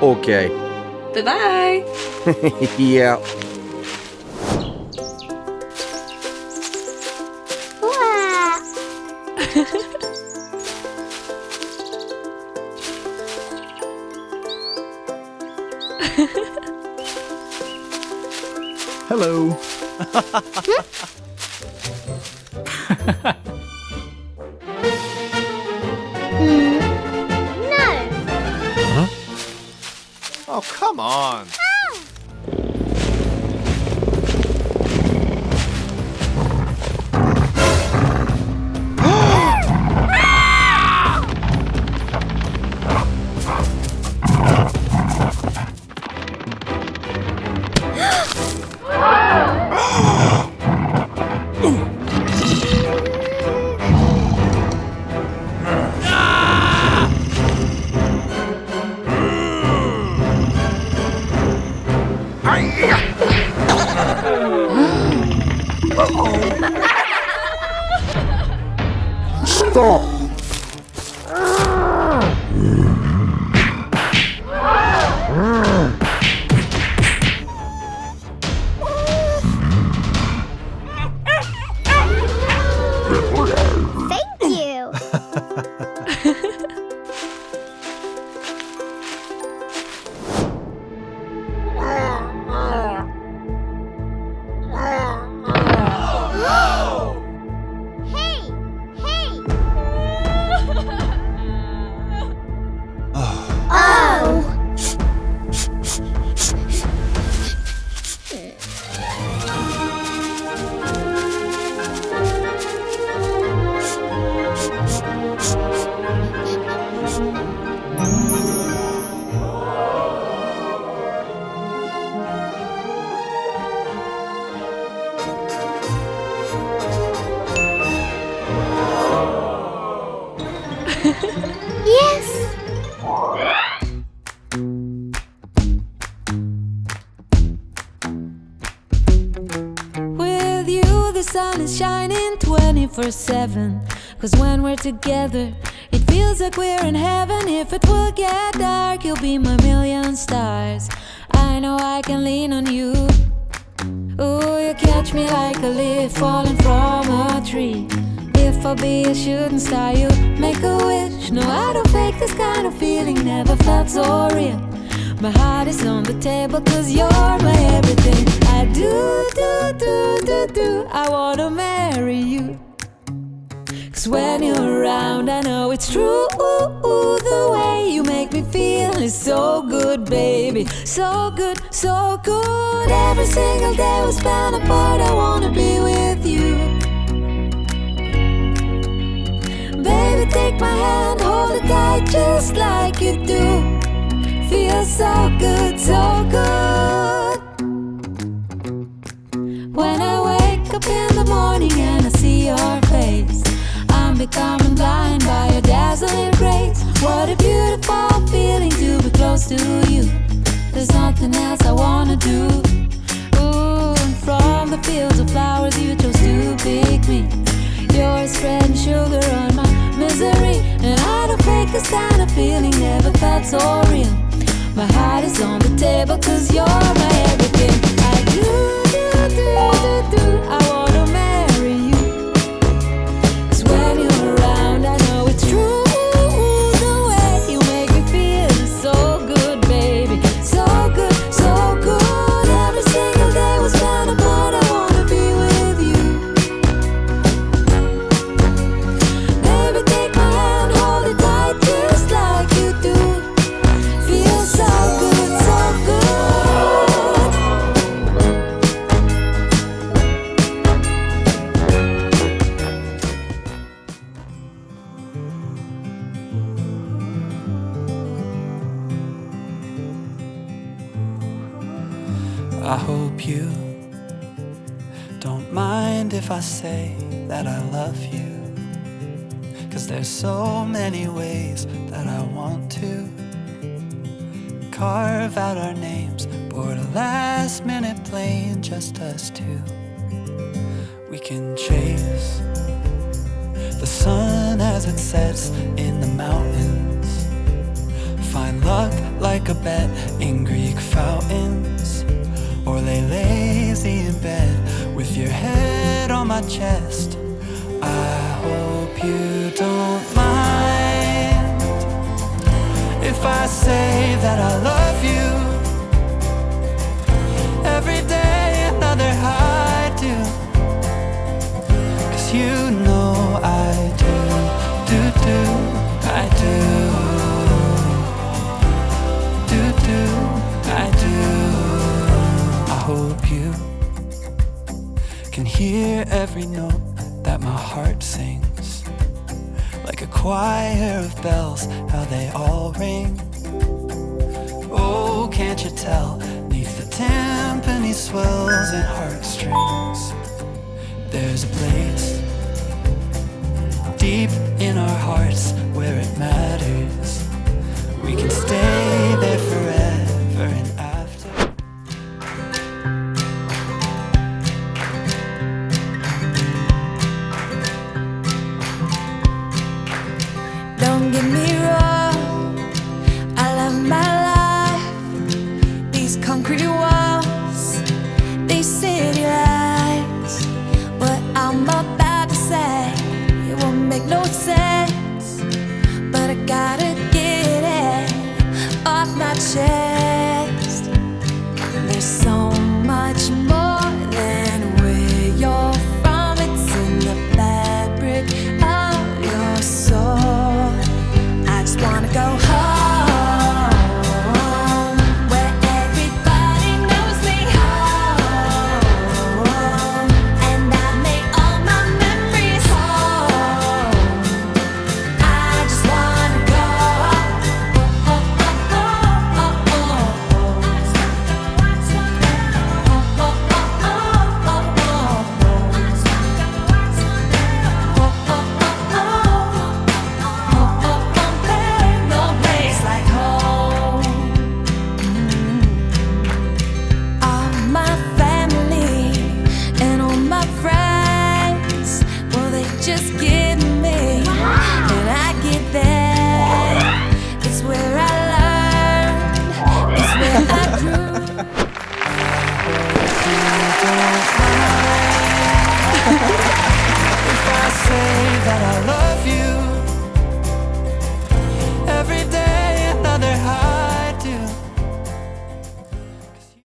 Okay. Bye-bye. Yeah. Hello. No. Huh? Oh, come on. Stop! Thank you. Hey, hey. Oh. Yes. With you, the sun is shining 24/7. 'Cause when we're together, it feels like we're in heaven. If it will get dark, you'll be my million stars. I know I can lean on you. Ooh, you catch me like a leaf falling from a tree. If I'll be a shooting star, you make a wish. No, I don't fake this kind of feeling, never felt so real. My heart is on the table 'cause you're my everything. I do, I wanna marry you. 'Cause when you're around, I know it's true. The way you make me feel is so good, baby. So good, so good. Every single day we spend apart, I wanna be with you. Baby, take my hand, hold it tight just like you do. Feels so good, so good. When I wake up in the morning and I see your face, I'm becoming blind by your dazzling grace. What a beautiful feeling to be close to you. There's nothing else I wanna do. Ooh, and from the fields of flowers you chose to pick me. You're spreading sugar on my misery. And I don't fake this kind of feeling, never felt so real. My heart is on the table 'cause you're my everything. I do, I wanna marry you. 'Cause when you're around, I know it's true. The way you make me feel is so good, baby. So good, so good. Every single day we spend apart, I wanna be with you. Baby, take my hand, hold it tight just like you do. Feels so good, so good. I hope you don't mind if I say that I love you. 'Cause there's so many ways that I want to carve out our names, board a last minute plane, just us two. We can chase the sun as it sets in the mountains, find luck like a bet in Greek fountains, or lay lazy in bed with your head on my chest. I hope you don't mind if I say that I love you. Every day another I do, 'cause you know I do, I do, I do. I hope you can hear every note that my heart sings, like a choir of bells, how they all ring. Oh, can't you tell, neath the timpani swells and heartstrings, there's a place deep in our hearts where it matters. We can stay there forever and after. Don't get me wrong, I love my life. These concrete walls, these city lights. What I'm about to say, it won't make no sense, but I gotta get it off my chest.